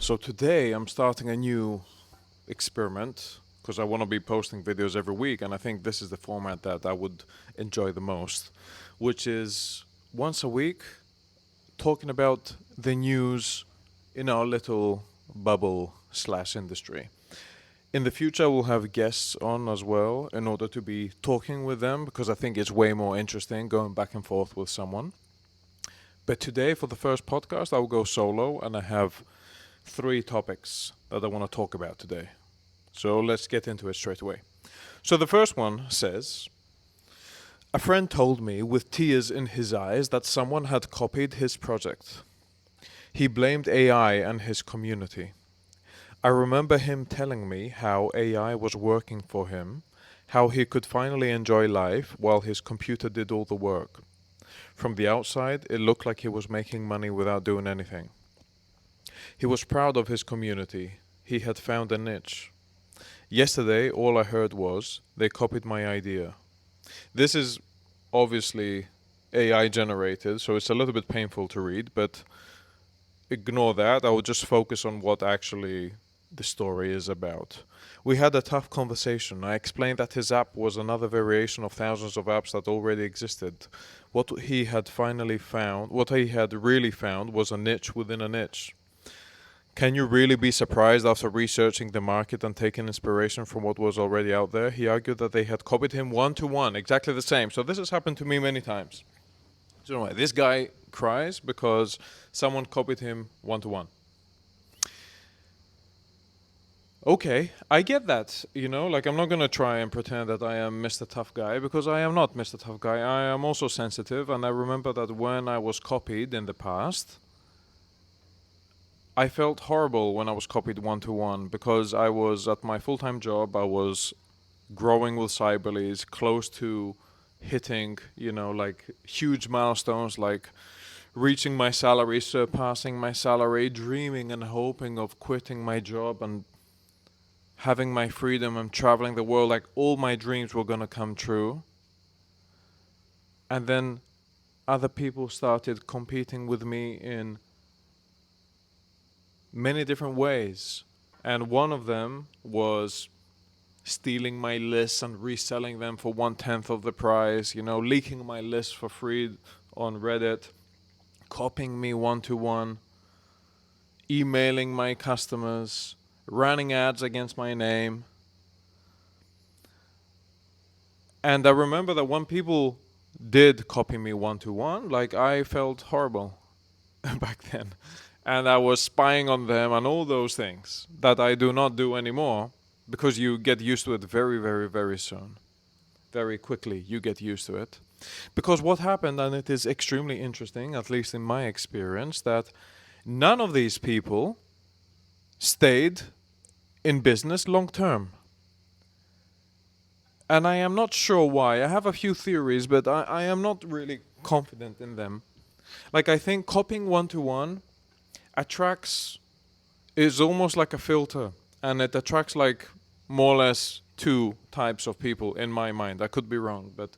So today I'm starting a new experiment because I want to be posting videos every week, and I think this is the format that I would enjoy the most, which is once a week talking about the news in our little bubble slash industry. In the future, we'll have guests on as well in order to be talking with them because I think it's way more interesting going back and forth with someone. But today, for the first podcast, I will go solo and I have three topics that I want to talk about today. So let's get into it straight away. So the first one says, a friend told me with tears in his eyes that someone had copied his project. He blamed AI and his community. I remember him telling me how AI was working for him, how he could finally enjoy life while his computer did all the work. From the outside, it looked like he was making money without doing anything. He was proud of his community. He had found a niche. Yesterday, all I heard was, they copied my idea. This is obviously AI generated, so it's a little bit painful to read, but ignore that. I will just focus on what actually the story is about. We had a tough conversation. I explained that his app was another variation of thousands of apps that already existed. What he had really found was a niche within a niche. Can you really be surprised after researching the market and taking inspiration from what was already out there? He argued that they had copied him one to one, exactly the same. So this has happened to me many times. So anyway, this guy cries because someone copied him one to one. Okay, I get that, like I'm not gonna try and pretend that I am Mr. Tough Guy because I am not Mr. Tough Guy. I am also sensitive, and I remember that when I was copied in the past, I felt horrible when I was copied one to one because I was at my full time job. I was growing with Cyberlease, close to hitting, like huge milestones, like reaching my salary, surpassing my salary, dreaming and hoping of quitting my job and having my freedom and traveling the world. Like all my dreams were gonna come true. And then other people started competing with me in many different ways. And one of them was stealing my lists and reselling them for 1/10 of the price, leaking my list for free on Reddit, copying me one to one, emailing my customers, running ads against my name. And I remember that when people did copy me one to one, like I felt horrible back then. And I was spying on them and all those things that I do not do anymore because you get used to it very, very, very soon. Very quickly, you get used to it. Because what happened, and it is extremely interesting, at least in my experience, that none of these people stayed in business long term. And I am not sure why. I have a few theories, but I am not really confident in them. Like, I think copying one to one is almost like a filter, and it attracts like more or less two types of people in my mind. I could be wrong, but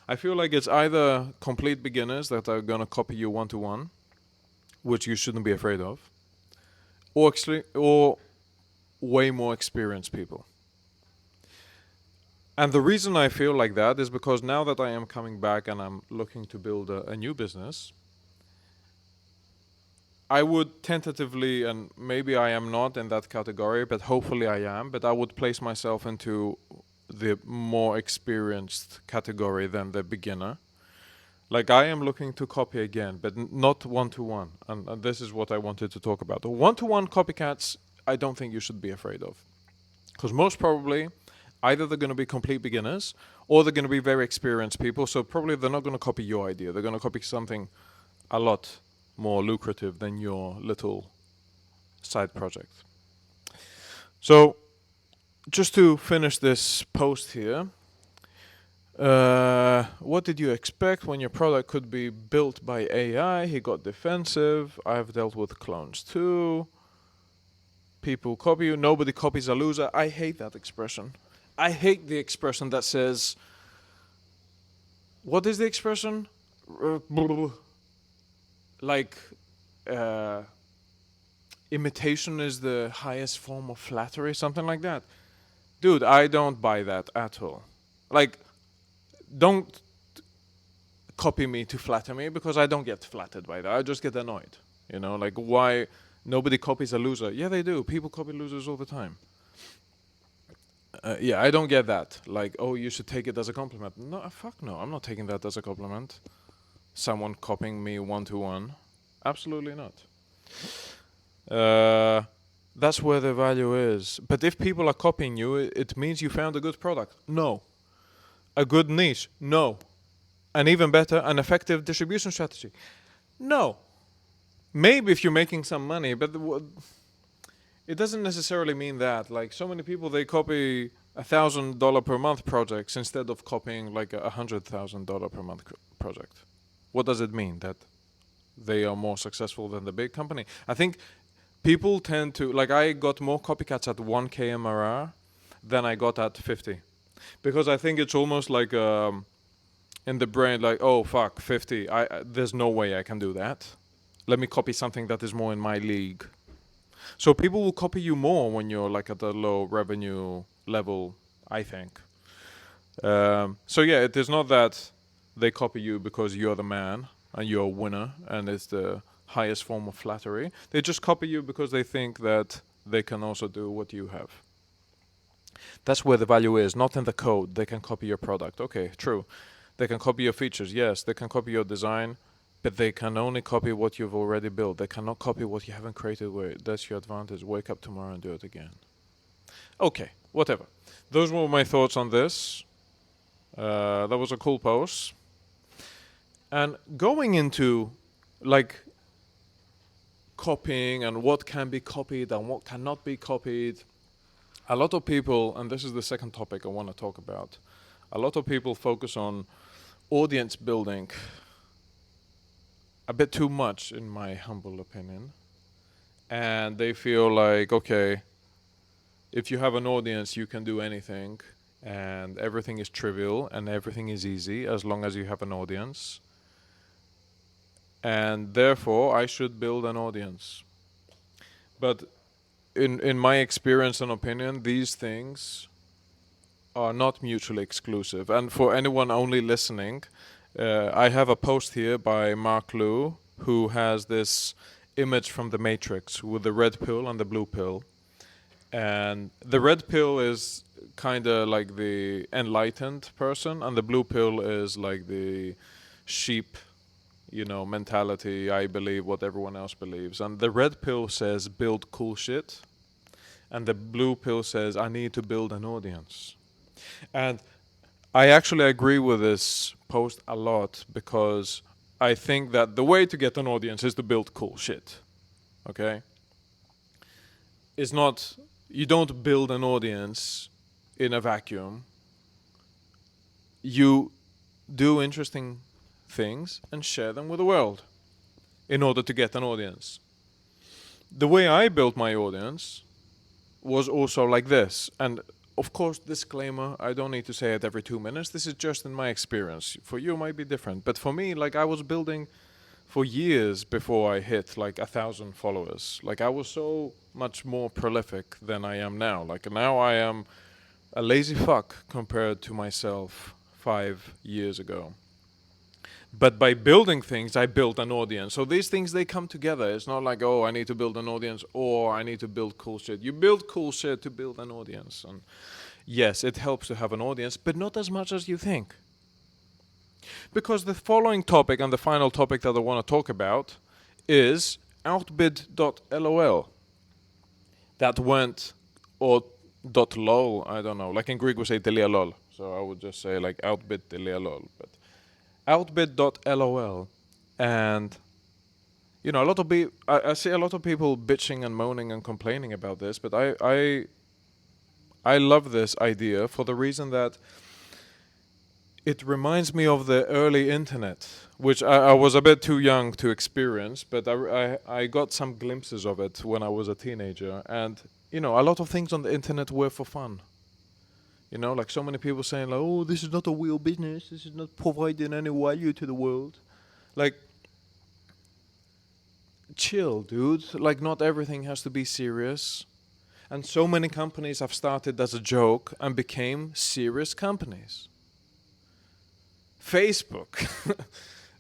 I feel like it's either complete beginners that are gonna copy you one to one, which you shouldn't be afraid of, or way more experienced people. And the reason I feel like that is because now that I am coming back and I'm looking to build a new business, I would tentatively, and maybe I am not in that category, but hopefully I am, but I would place myself into the more experienced category than the beginner. Like I am looking to copy again, but not one to one. And this is what I wanted to talk about. One to one copycats, I don't think you should be afraid of. Because most probably, either they're going to be complete beginners or they're going to be very experienced people. So probably they're not going to copy your idea. They're going to copy something a lot more lucrative than your little side project. So, just to finish this post here, what did you expect when your product could be built by AI? He got defensive. I've dealt with clones too. People copy you. Nobody copies a loser. I hate that expression. I hate the expression that says, what is the expression? Like, imitation is the highest form of flattery, something like that. Dude, I don't buy that at all. Like, don't copy me to flatter me, because I don't get flattered by that. I just get annoyed. Like, why nobody copies a loser? Yeah, they do. People copy losers all the time. Yeah, I don't get that. Like, oh, you should take it as a compliment. No, fuck no. I'm not taking that as a compliment. Someone copying me 1-to-1. Absolutely not. That's where the value is. But if people are copying you, it means you found a good product. No. A good niche. No. And even better, an effective distribution strategy. No. Maybe if you're making some money, but it doesn't necessarily mean that. Like, so many people, they copy $1,000 per month projects instead of copying like $100,000 per month project. What does it mean? That they are more successful than the big company? I think people tend to, like, I got more copycats at 1K MRR than I got at 50. Because I think it's almost like in the brain, like, oh fuck, 50, there's no way I can do that. Let me copy something that is more in my league. So people will copy you more when you're like at a low revenue level, I think. So yeah, it is not that they copy you because you're the man and you're a winner and it's the highest form of flattery. They just copy you because they think that they can also do what you have. That's where the value is, not in the code. They can copy your product. Okay, true. They can copy your features. Yes, they can copy your design, but they can only copy what you've already built. They cannot copy what you haven't created. That's your advantage. Wake up tomorrow and do it again. Okay, whatever. Those were my thoughts on this. That was a cool post. And going into like copying and what can be copied and what cannot be copied, a lot of people, and this is the second topic I want to talk about, a lot of people focus on audience building a bit too much, in my humble opinion. And they feel like, okay, if you have an audience, you can do anything, and everything is trivial and everything is easy as long as you have an audience. And therefore, I should build an audience. But in my experience and opinion, these things are not mutually exclusive. And for anyone only listening, I have a post here by Mark Liu, who has this image from the Matrix with the red pill and the blue pill. And the red pill is kind of like the enlightened person, and the blue pill is like the sheep, mentality. I believe what everyone else believes. And the red pill says build cool shit, and the blue pill says I need to build an audience. And I actually agree with this post a lot, because I think that the way to get an audience is to build cool shit. Okay? It's not, you don't build an audience in a vacuum. You do interesting things and share them with the world in order to get an audience. The way I built my audience was also like this. And of course, disclaimer, I don't need to say it every 2 minutes. This is just in my experience. For you, it might be different. But for me, like, I was building for years before I hit like 1,000 followers. Like, I was so much more prolific than I am now. Like, now I am a lazy fuck compared to myself 5 years ago. But by building things, I built an audience. So these things, they come together. It's not like, oh, I need to build an audience or I need to build cool shit. You build cool shit to build an audience. And yes, it helps to have an audience, but not as much as you think. Because the following topic and the final topic that I want to talk about is outbid.lol. That went, or .lol, I don't know. Like in Greek we say .lol. So I would just say like outbid.lol. But outbid.lol, and a lot of I see a lot of people bitching and moaning and complaining about this, but I love this idea for the reason that it reminds me of the early internet, which I was a bit too young to experience, but I got some glimpses of it when I was a teenager, and a lot of things on the internet were for fun. Like so many people saying, like, oh, this is not a real business. This is not providing any value to the world. Like, chill, dude. Like, not everything has to be serious. And so many companies have started as a joke and became serious companies. Facebook.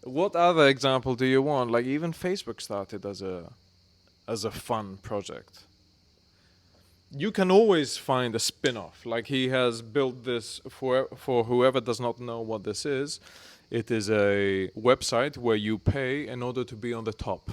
What other example do you want? Like, even Facebook started as a fun project. You can always find a spin-off. Like, he has built this for whoever does not know what this is. It is a website where you pay in order to be on the top.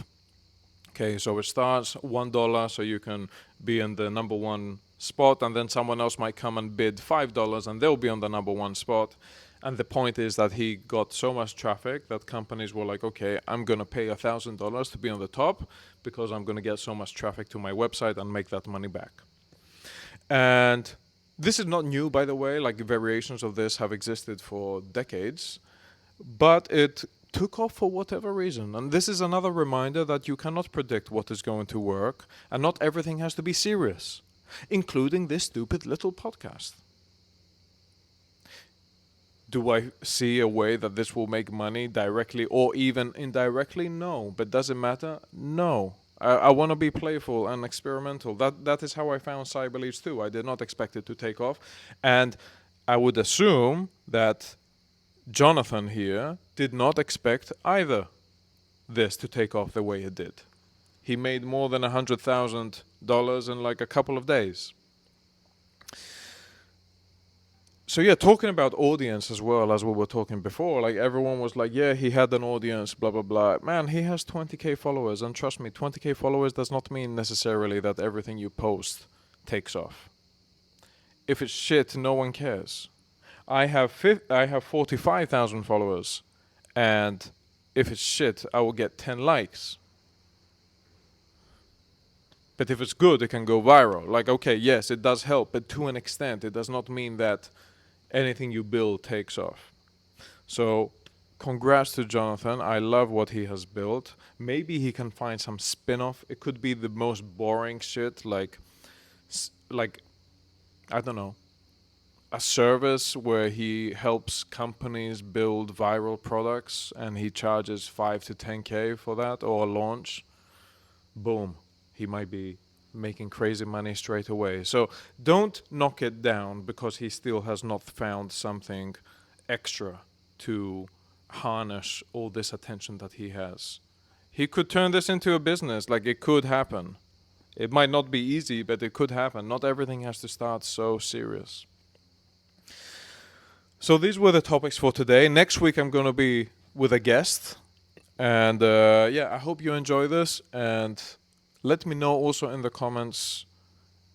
Okay, so it starts $1, so you can be in the number one spot, and then someone else might come and bid $5 and they'll be on the number one spot. And the point is that he got so much traffic that companies were like, okay, I'm going to pay $1,000 to be on the top because I'm going to get so much traffic to my website and make that money back. And this is not new, by the way. Like, variations of this have existed for decades, but it took off for whatever reason. And this is another reminder that you cannot predict what is going to work, and not everything has to be serious, including this stupid little podcast. Do I see a way that this will make money directly or even indirectly? No. But does it matter? No. I want to be playful and experimental. That is how I found Cyberleads too. I did not expect it to take off. And I would assume that Jonathan here did not expect either this to take off the way it did. He made more than $100,000 in like a couple of days. So yeah, talking about audience as well, as we were talking before, like, everyone was like, yeah, he had an audience, blah, blah, blah. Man, he has 20k followers, and trust me, 20k followers does not mean necessarily that everything you post takes off. If it's shit, no one cares. I have 45,000 followers, and if it's shit, I will get 10 likes. But if it's good, it can go viral. Like, okay, yes, it does help, but to an extent, it does not mean that anything you build takes off. So, congrats to Jonathan. I love what he has built. Maybe he can find some spin-off. It could be the most boring shit, like I don't know, a service where he helps companies build viral products and he charges 5 to 10k for that, or a launch. Boom. He might be making crazy money straight away. So don't knock it down because he still has not found something extra to harness all this attention that he has. He could turn this into a business. Like, it could happen. It might not be easy, but it could happen. Not everything has to start so serious. So these were the topics for today. Next week I'm going to be with a guest. And yeah, I hope you enjoy this. And let me know also in the comments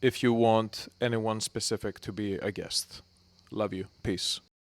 if you want anyone specific to be a guest. Love you. Peace.